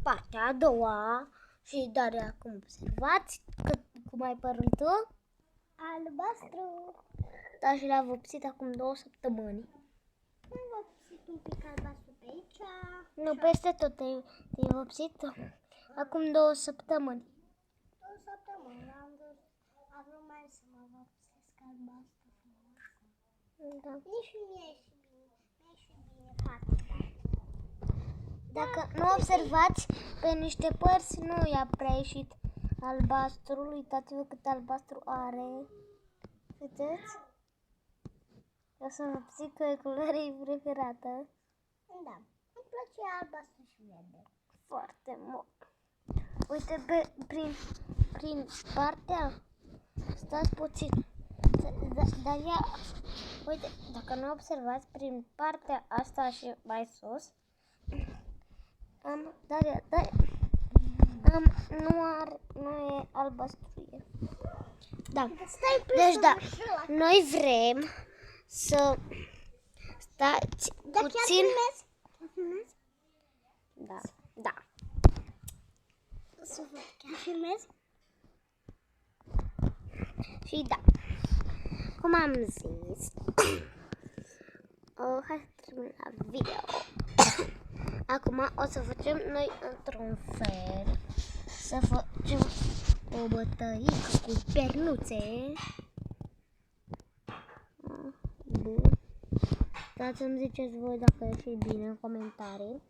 partea a doua. Și Daria, cum observați, cum ai părul tu? Albastru. Da, și l-a vopsit acum 2 săptămâni. Am vopsit un pic albastru pe aici. Nu, peste tot te-ai vopsit acum 2 săptămăni. 2 săptămâni. Am vrut mai să mă vopsesc albastru frumos. Da. Nici nu mi-e și bine. Mi-e și bine fața. Dacă nu observați, pe niște părți nu i-a prea ieșit albastrul. Uitați-vă cât albastru are. Vedeți? O să vă zic că e culoarea preferată. Da. Îmi place albastru și verde. Foarte mult. Uite, prin partea, stați puțin, dar ia, uite, dacă nu observați, prin partea asta și mai sus, nu e albastru. Da, deci da, noi vrem să stați puțin. Filmez? Da, da. Să văd, chiar filmez? Și da, cum am zis, hai să trecem la video. Acum o să facem noi într-un fel, să facem o bătăică cu pernuțe. Bun. Dar să-mi ziceți voi dacă e și bine în comentarii.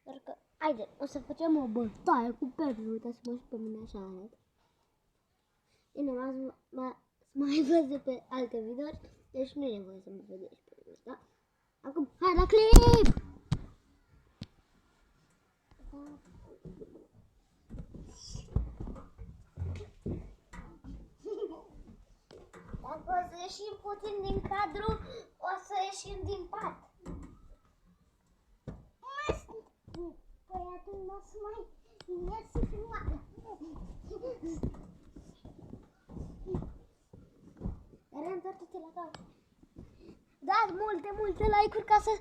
Dar că, haide, o să facem o bătaie cu pernuțe, să mă și pe mine așa arăt. Bine, m-ați mai văzut pe alte videouri, deci nu e nevoie să mă vedeți pe mine, da? Acum, hai la clip! Dacă o să ieșim puțin din cadru, o să ieșim din pat. Păi atunci o să mai ies să filmare. Dar întoarce-te la cap. Dați multe like-uri ca să,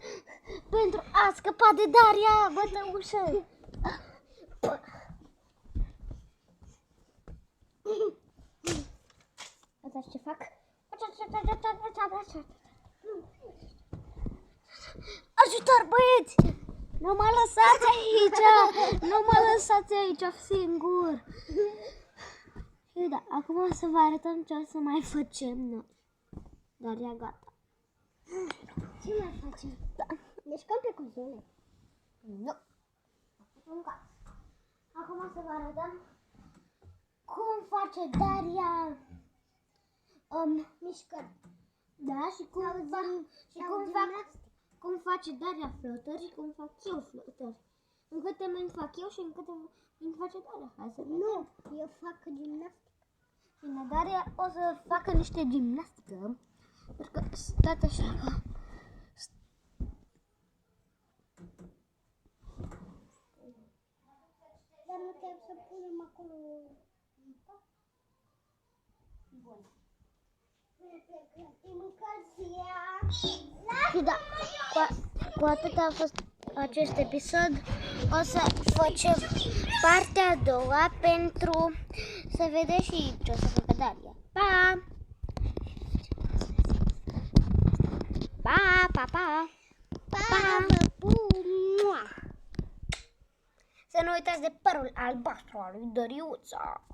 pentru a scăpa de Daria bătăușă. Uitați ce fac. Ajutor, băieți! Nu mă lăsați aici! Nu mă lăsați aici singur! Și da, acum o să vă arătăm ce o să mai facem noi. Daria, gata. Ce mai facem? Da. Deci cam pe console. Nu. Acum o să vă arătăm cum face Daria Mișcări. da, și cum face Daria flotări și cum fac eu flotări. În câte mâini fac eu și în câte mâini face Daria. Hai să vedem. Nu, eu fac gimnastică. Și Daria o să facă niște gimnastică. Pentru că stați așa. Dar nu trebuie să punem acolo. Bun. Pregătim încălzirea. Și da, cu atât a fost acest episod. O să facem partea a doua pentru să vedeți și ce o să facă Daria. Pa! Pa, pa, pa! Pa! Să nu uitați de părul albastru al lui Doriuța.